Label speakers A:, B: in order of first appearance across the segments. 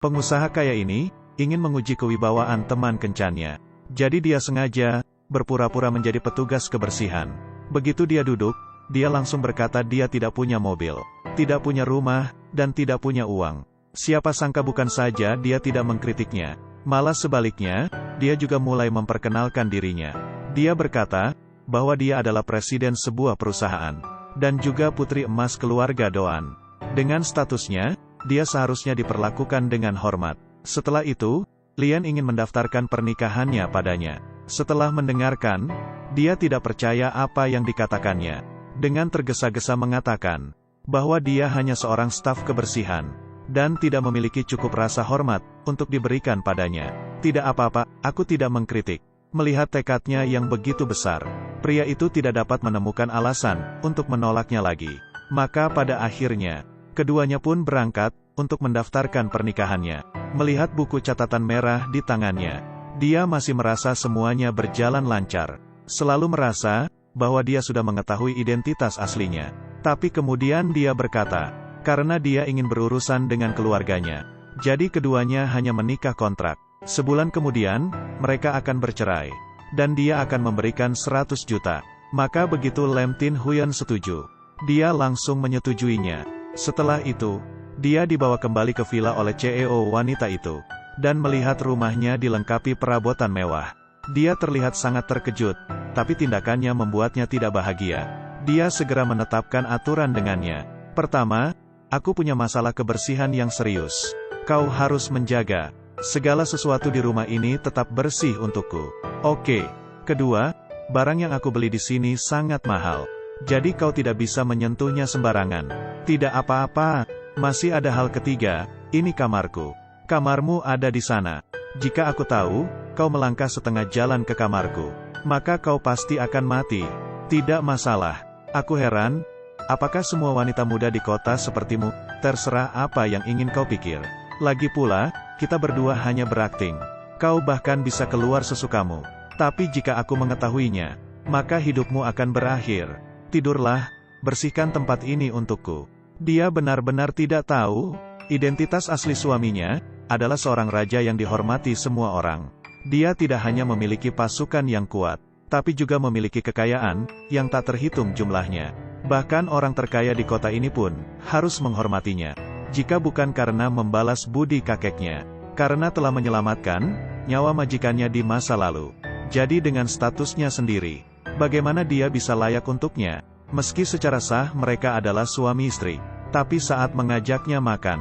A: Pengusaha kaya ini ingin menguji kewibawaan teman kencannya. Jadi dia sengaja berpura-pura menjadi petugas kebersihan. Begitu dia duduk, dia langsung berkata dia tidak punya mobil, tidak punya rumah, dan tidak punya uang. Siapa sangka bukan saja dia tidak mengkritiknya, malah sebaliknya, dia juga mulai memperkenalkan dirinya. Dia berkata bahwa dia adalah presiden sebuah perusahaan, dan juga putri emas keluarga Doan. Dengan statusnya, dia seharusnya diperlakukan dengan hormat. Setelah itu, Lian ingin mendaftarkan pernikahannya padanya. Setelah mendengarkan, dia tidak percaya apa yang dikatakannya. Dengan tergesa-gesa mengatakan bahwa dia hanya seorang staf kebersihan, dan tidak memiliki cukup rasa hormat untuk diberikan padanya. Tidak apa-apa, aku tidak mengkritik. Melihat tekadnya yang begitu besar, pria itu tidak dapat menemukan alasan untuk menolaknya lagi. Maka pada akhirnya, keduanya pun berangkat untuk mendaftarkan pernikahannya. Melihat buku catatan merah di tangannya, dia masih merasa semuanya berjalan lancar. Selalu merasa bahwa dia sudah mengetahui identitas aslinya. Tapi kemudian dia berkata, karena dia ingin berurusan dengan keluarganya. Jadi keduanya hanya menikah kontrak. Sebulan kemudian, mereka akan bercerai. Dan dia akan memberikan 100 juta. Maka begitu Lam Tin Huyen setuju, dia langsung menyetujuinya. Setelah itu, dia dibawa kembali ke villa oleh CEO wanita itu. Dan melihat rumahnya dilengkapi perabotan mewah. Dia terlihat sangat terkejut, tapi tindakannya membuatnya tidak bahagia. Dia segera menetapkan aturan dengannya. Pertama, aku punya masalah kebersihan yang serius. Kau harus menjaga segala sesuatu di rumah ini tetap bersih untukku. Oke. Kedua, barang yang aku beli di sini sangat mahal. Jadi kau tidak bisa menyentuhnya sembarangan. Tidak apa-apa. Masih ada hal ketiga, ini kamarku. Kamarmu ada di sana. Jika aku tahu, kau melangkah setengah jalan ke kamarku, maka kau pasti akan mati. Tidak masalah. Aku heran, apakah semua wanita muda di kota sepertimu? Terserah apa yang ingin kau pikir. Lagi pula, kita berdua hanya berakting. Kau bahkan bisa keluar sesukamu. Tapi jika aku mengetahuinya, maka hidupmu akan berakhir. Tidurlah, bersihkan tempat ini untukku. Dia benar-benar tidak tahu, identitas asli suaminya adalah seorang raja yang dihormati semua orang. Dia tidak hanya memiliki pasukan yang kuat, tapi juga memiliki kekayaan yang tak terhitung jumlahnya. Bahkan orang terkaya di kota ini pun harus menghormatinya. Jika bukan karena membalas budi kakeknya, karena telah menyelamatkan nyawa majikannya di masa lalu. Jadi dengan statusnya sendiri, bagaimana dia bisa layak untuknya? Meski secara sah mereka adalah suami istri, tapi saat mengajaknya makan,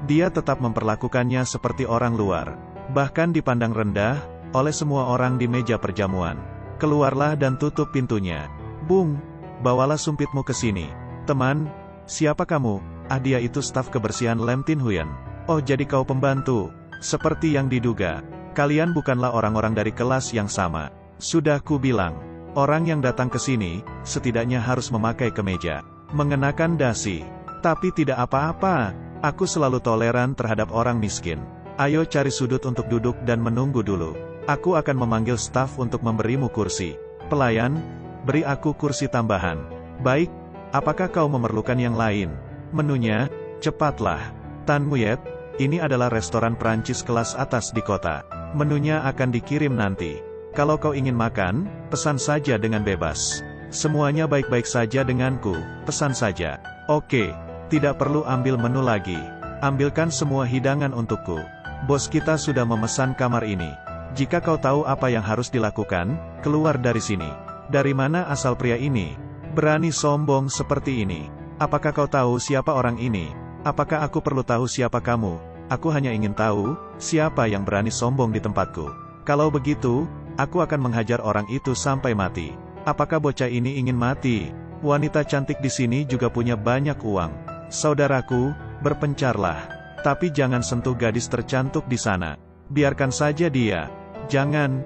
A: dia tetap memperlakukannya seperti orang luar. Bahkan dipandang rendah oleh semua orang di meja perjamuan. Keluarlah dan tutup pintunya. Bung, bawalah sumpitmu ke sini. Teman, siapa kamu? Ah, dia itu staf kebersihan Lam Tin Huyen. Oh, jadi kau pembantu. Seperti yang diduga, kalian bukanlah orang-orang dari kelas yang sama. Sudah ku bilang, orang yang datang ke sini setidaknya harus memakai kemeja, mengenakan dasi. Tapi tidak apa-apa, aku selalu toleran terhadap orang miskin. Ayo cari sudut untuk duduk dan menunggu dulu. Aku akan memanggil staf untuk memberimu kursi. Pelayan, beri aku kursi tambahan. Baik, apakah kau memerlukan yang lain? Menunya, cepatlah. Tan Muyet, ini adalah restoran Prancis kelas atas di kota. Menunya akan dikirim nanti. Kalau kau ingin makan, pesan saja dengan bebas. Semuanya baik-baik saja denganku, pesan saja. Oke. Tidak perlu ambil menu lagi. Ambilkan semua hidangan untukku. Bos kita sudah memesan kamar ini. Jika kau tahu apa yang harus dilakukan, keluar dari sini. Dari mana asal pria ini? Berani sombong seperti ini. Apakah kau tahu siapa orang ini? Apakah aku perlu tahu siapa kamu? Aku hanya ingin tahu, siapa yang berani sombong di tempatku. Kalau begitu, aku akan menghajar orang itu sampai mati. Apakah bocah ini ingin mati? Wanita cantik di sini juga punya banyak uang. Saudaraku, berpencarlah. Tapi jangan sentuh gadis tercantik di sana. Biarkan saja dia. Jangan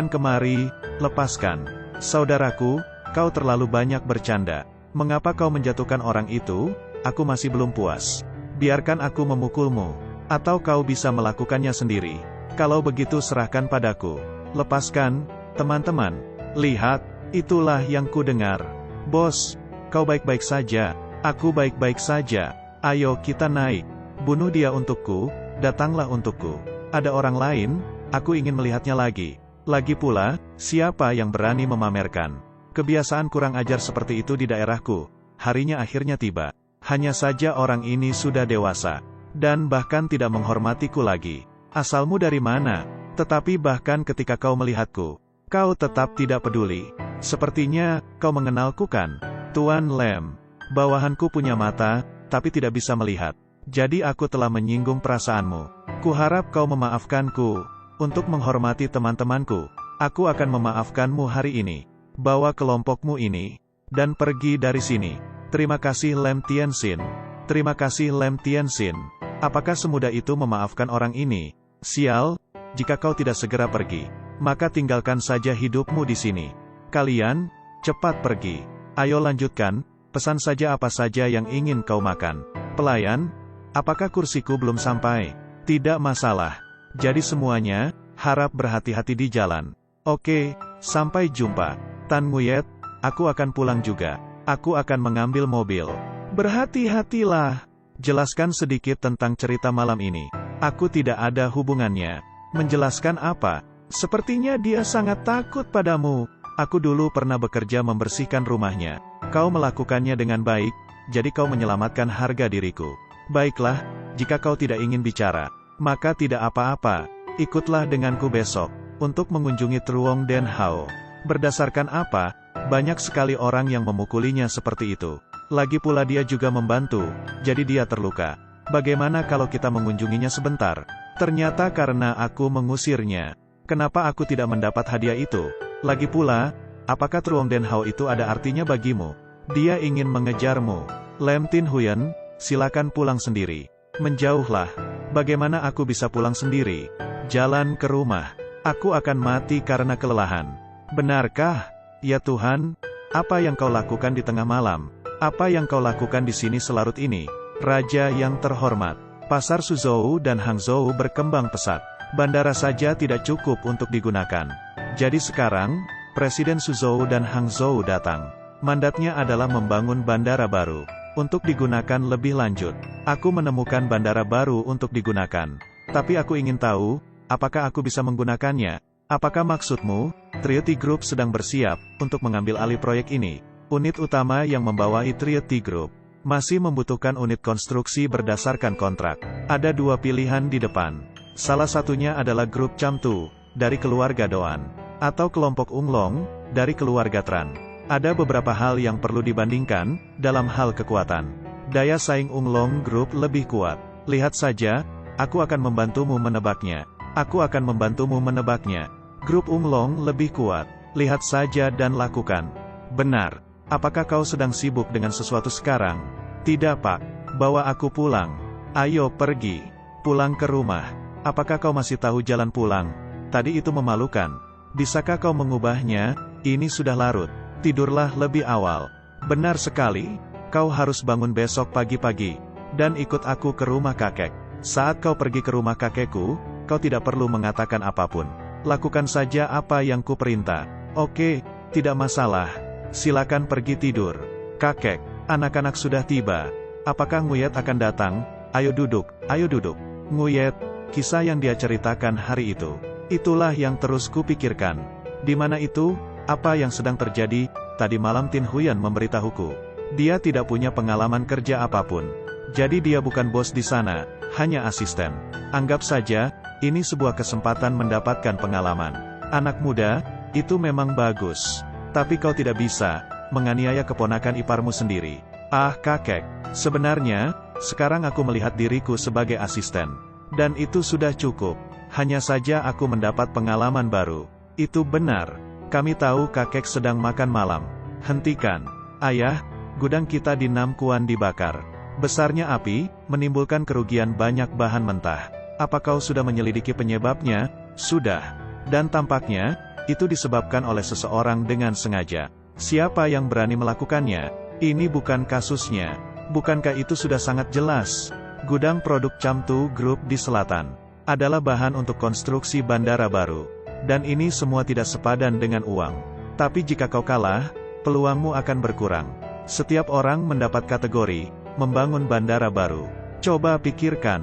A: kemari, lepaskan. Saudaraku, kau terlalu banyak bercanda. Mengapa kau menjatuhkan orang itu? Aku masih belum puas. Biarkan aku memukulmu. Atau kau bisa melakukannya sendiri. Kalau begitu serahkan padaku. Lepaskan, teman-teman. Lihat, itulah yang ku dengar. Bos, kau baik-baik saja. Aku baik-baik saja. Ayo kita naik. Bunuh dia untukku, datanglah untukku. Ada orang lain, aku ingin melihatnya lagi. Lagi pula, siapa yang berani memamerkan kebiasaan kurang ajar seperti itu di daerahku? Harinya akhirnya tiba. Hanya saja orang ini sudah dewasa, dan bahkan tidak menghormatiku lagi. Asalmu dari mana? Tetapi bahkan ketika kau melihatku, kau tetap tidak peduli. Sepertinya, kau mengenalku kan? Tuan Lem. Bawahanku punya mata, tapi tidak bisa melihat. Jadi aku telah menyinggung perasaanmu. Kuharap kau memaafkanku. Untuk menghormati teman-temanku, aku akan memaafkanmu hari ini. Bawa kelompokmu ini, dan pergi dari sini. Terima kasih Lem Tianxin. Terima kasih Lem Tianxin. Apakah semudah itu memaafkan orang ini? Sial, jika kau tidak segera pergi, maka tinggalkan saja hidupmu di sini. Kalian, cepat pergi. Ayo lanjutkan, pesan saja apa saja yang ingin kau makan. Pelayan, apakah kursiku belum sampai? Tidak masalah. Jadi semuanya, harap berhati-hati di jalan. Oke, sampai jumpa. Tan Nguyet, aku akan pulang juga. Aku akan mengambil mobil. Berhati-hatilah. Jelaskan sedikit tentang cerita malam ini. Aku tidak ada hubungannya. Menjelaskan apa? Sepertinya dia sangat takut padamu. Aku dulu pernah bekerja membersihkan rumahnya. Kau melakukannya dengan baik, jadi kau menyelamatkan harga diriku. Baiklah, jika kau tidak ingin bicara, maka tidak apa-apa. Ikutlah denganku besok, untuk mengunjungi Truong Den Hao. Berdasarkan apa? Banyak sekali orang yang memukulinya seperti itu. Lagi pula dia juga membantu, jadi dia terluka. Bagaimana kalau kita mengunjunginya sebentar? Ternyata karena aku mengusirnya. Kenapa aku tidak mendapat hadiah itu? Lagi pula, apakah Truong Den Hao itu ada artinya bagimu? Dia ingin mengejarmu. Lem Tin Huyen, silakan pulang sendiri. Menjauhlah. Bagaimana aku bisa pulang sendiri? Jalan ke rumah. Aku akan mati karena kelelahan. Benarkah? Ya Tuhan, apa yang kau lakukan di tengah malam? Apa yang kau lakukan di sini selarut ini? Raja yang terhormat. Pasar Suzhou dan Hangzhou berkembang pesat. Bandara saja tidak cukup untuk digunakan. Jadi sekarang, Presiden Suzhou dan Hangzhou datang. Mandatnya adalah membangun bandara baru. Untuk digunakan lebih lanjut. Aku menemukan bandara baru untuk digunakan. Tapi aku ingin tahu, apakah aku bisa menggunakannya? Apakah maksudmu, Trinity Group sedang bersiap untuk mengambil alih proyek ini? Unit utama yang membawahi Trinity Group masih membutuhkan unit konstruksi berdasarkan kontrak. Ada dua pilihan di depan. Salah satunya adalah grup Camtu, dari keluarga Doan, atau kelompok Unglong, dari keluarga Tran. Ada beberapa hal yang perlu dibandingkan, dalam hal kekuatan. Daya saing Unglong Group lebih kuat. Lihat saja, aku akan membantumu menebaknya. Aku akan membantumu menebaknya. Grup Unglong lebih kuat. Lihat saja dan lakukan. Benar. Apakah kau sedang sibuk dengan sesuatu sekarang? Tidak Pak. Bawa aku pulang. Ayo pergi. Pulang ke rumah. Apakah kau masih tahu jalan pulang? Tadi itu memalukan. Bisakah kau mengubahnya? Ini sudah larut. Tidurlah lebih awal. Benar sekali, kau harus bangun besok pagi-pagi, dan ikut aku ke rumah kakek. Saat kau pergi ke rumah kakekku, kau tidak perlu mengatakan apapun. Lakukan saja apa yang kuperintah. Oke, tidak masalah. Silakan pergi tidur. Kakek, anak-anak sudah tiba. Apakah Nguyet akan datang? Ayo duduk, ayo duduk. Nguyet, kisah yang dia ceritakan hari itu. Itulah yang terus kupikirkan. Di mana itu? Apa yang sedang terjadi? Tadi malam Tin Huyen memberitahuku. Dia tidak punya pengalaman kerja apapun. Jadi dia bukan bos di sana, hanya asisten. Anggap saja, ini sebuah kesempatan mendapatkan pengalaman. Anak muda, itu memang bagus. Tapi kau tidak bisa menganiaya keponakan iparmu sendiri. Ah kakek, sebenarnya, sekarang aku melihat diriku sebagai asisten. Dan itu sudah cukup. Hanya saja aku mendapat pengalaman baru. Itu benar. Kami tahu kakek sedang makan malam. Hentikan. Ayah, gudang kita di Nam Kuan dibakar. Besarnya api, menimbulkan kerugian banyak bahan mentah. Apa kau sudah menyelidiki penyebabnya? Sudah. Dan tampaknya, itu disebabkan oleh seseorang dengan sengaja. Siapa yang berani melakukannya? Ini bukan kasusnya. Bukankah itu sudah sangat jelas? Gudang produk Camtu Group di selatan adalah bahan untuk konstruksi bandara baru. Dan ini semua tidak sepadan dengan uang. Tapi jika kau kalah, peluangmu akan berkurang. Setiap orang mendapat kategori, membangun bandara baru. Coba pikirkan,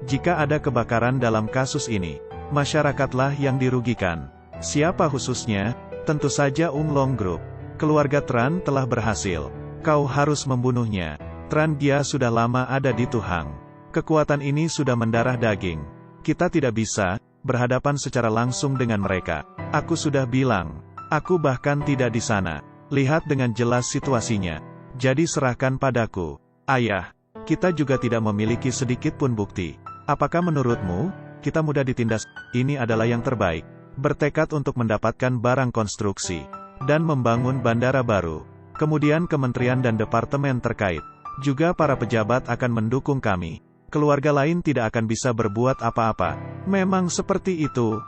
A: jika ada kebakaran dalam kasus ini, masyarakatlah yang dirugikan. Siapa khususnya? Tentu saja Ung Long Group. Keluarga Tran telah berhasil. Kau harus membunuhnya. Tran Gia sudah lama ada di Tuhang. Kekuatan ini sudah mendarah daging. Kita tidak bisa berhadapan secara langsung dengan mereka. Aku sudah bilang, aku bahkan tidak di sana. Lihat dengan jelas situasinya. Jadi serahkan padaku. Ayah, kita juga tidak memiliki sedikit pun bukti. Apakah menurutmu, kita mudah ditindas? Ini adalah yang terbaik. Bertekad untuk mendapatkan barang konstruksi, dan membangun bandara baru. Kemudian kementerian dan departemen terkait, juga para pejabat akan mendukung kami. Keluarga lain tidak akan bisa berbuat apa-apa. Memang seperti itu.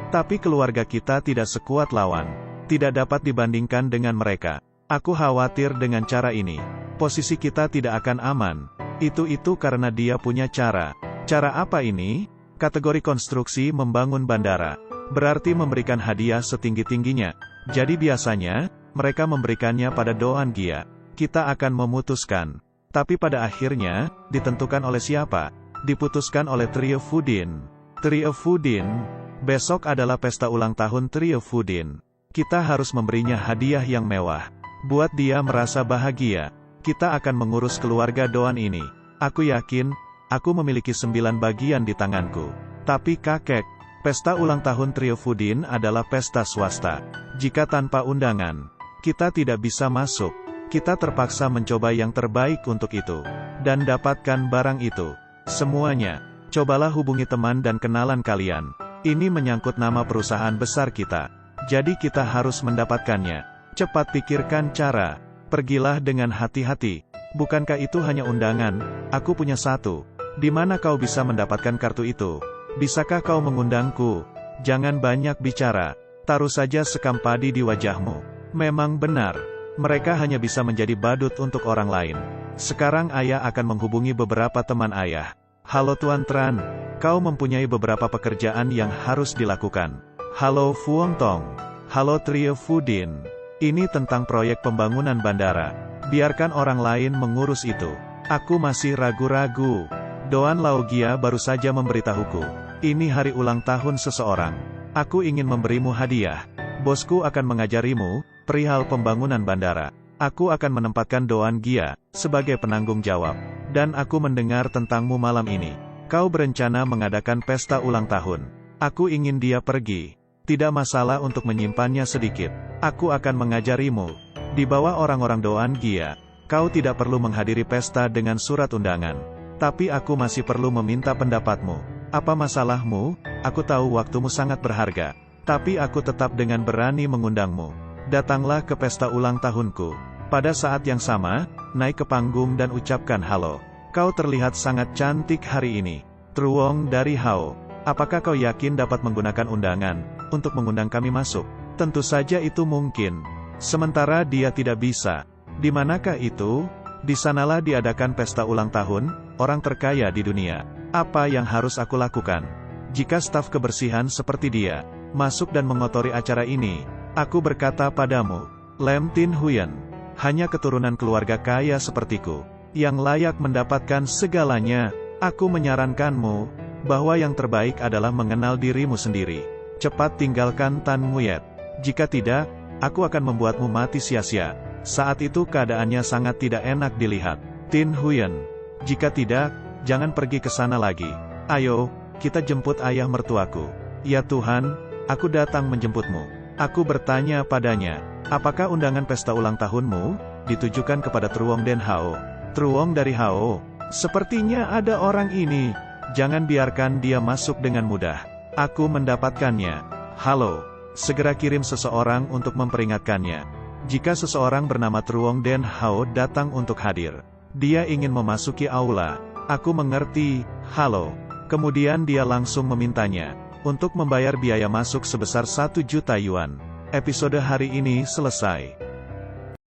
A: Tapi keluarga kita tidak sekuat lawan. Tidak dapat dibandingkan dengan mereka. Aku khawatir dengan cara ini. Posisi kita tidak akan aman. Itu karena dia punya cara. Cara apa ini? Kategori konstruksi membangun bandara. Berarti memberikan hadiah setinggi-tingginya. Jadi biasanya, mereka memberikannya pada Doan Gia. Kita akan memutuskan. Tapi pada akhirnya, ditentukan oleh siapa? Diputuskan oleh Trio Fudin. Trio Fudin. Besok adalah pesta ulang tahun Trio Fudin. Kita harus memberinya hadiah yang mewah. Buat dia merasa bahagia. Kita akan mengurus keluarga Doan ini. Aku yakin, aku memiliki 9 bagian di tanganku. Tapi kakek, pesta ulang tahun Trio Fudin adalah pesta swasta. Jika tanpa undangan, kita tidak bisa masuk. Kita terpaksa mencoba yang terbaik untuk itu. Dan dapatkan barang itu. Semuanya. Cobalah hubungi teman dan kenalan kalian. Ini menyangkut nama perusahaan besar kita. Jadi kita harus mendapatkannya. Cepat pikirkan cara. Pergilah dengan hati-hati. Bukankah itu hanya undangan? Aku punya satu. Di mana kau bisa mendapatkan kartu itu? Bisakah kau mengundangku? Jangan banyak bicara. Taruh saja sekam padi di wajahmu. Memang benar. Mereka hanya bisa menjadi badut untuk orang lain. Sekarang ayah akan menghubungi beberapa teman ayah. Halo Tuan Tran. Kau mempunyai beberapa pekerjaan yang harus dilakukan. Halo Fuong Tong. Halo Trio Fudin. Ini tentang proyek pembangunan bandara. Biarkan orang lain mengurus itu. Aku masih ragu-ragu. Doan Laugia baru saja memberitahuku. Ini hari ulang tahun seseorang. Aku ingin memberimu hadiah. Bosku akan mengajarimu perihal pembangunan bandara. Aku akan menempatkan Doan Gia sebagai penanggung jawab. Dan aku mendengar tentangmu malam ini. Kau berencana mengadakan pesta ulang tahun. Aku ingin dia pergi. Tidak masalah untuk menyimpannya sedikit. Aku akan mengajarimu. Di bawah orang-orang Doan Gia, kau tidak perlu menghadiri pesta dengan surat undangan. Tapi aku masih perlu meminta pendapatmu. Apa masalahmu? Aku tahu waktumu sangat berharga. Tapi aku tetap dengan berani mengundangmu. Datanglah ke pesta ulang tahunku. Pada saat yang sama, naik ke panggung dan ucapkan halo. Kau terlihat sangat cantik hari ini. Truong dari Hao. Apakah kau yakin dapat menggunakan undangan untuk mengundang kami masuk? Tentu saja itu mungkin. Sementara dia tidak bisa. Di manakah itu? Di sanalah diadakan pesta ulang tahun orang terkaya di dunia. Apa yang harus aku lakukan? Jika staf kebersihan seperti dia masuk dan mengotori acara ini, aku berkata padamu, Lem Tin Huyen, hanya keturunan keluarga kaya sepertiku yang layak mendapatkan segalanya. Aku menyarankanmu bahwa yang terbaik adalah mengenal dirimu sendiri. Cepat tinggalkan Tan Nguyet. Jika tidak, aku akan membuatmu mati sia-sia. Saat itu keadaannya sangat tidak enak dilihat. Tin Huyen, jika tidak, jangan pergi ke sana lagi. Ayo, kita jemput ayah mertuaku. Ya Tuhan, aku datang menjemputmu. Aku bertanya padanya, apakah undangan pesta ulang tahunmu ditujukan kepada Truong Den Hao? Truong dari Hao? Sepertinya ada orang ini. Jangan biarkan dia masuk dengan mudah. Aku mendapatkannya. Halo, segera kirim seseorang untuk memperingatkannya. Jika seseorang bernama Truong Den Hao datang untuk hadir, dia ingin memasuki aula. Aku mengerti. Halo. Kemudian dia langsung memintanya untuk membayar biaya masuk sebesar 1 juta yuan. Episode hari ini selesai.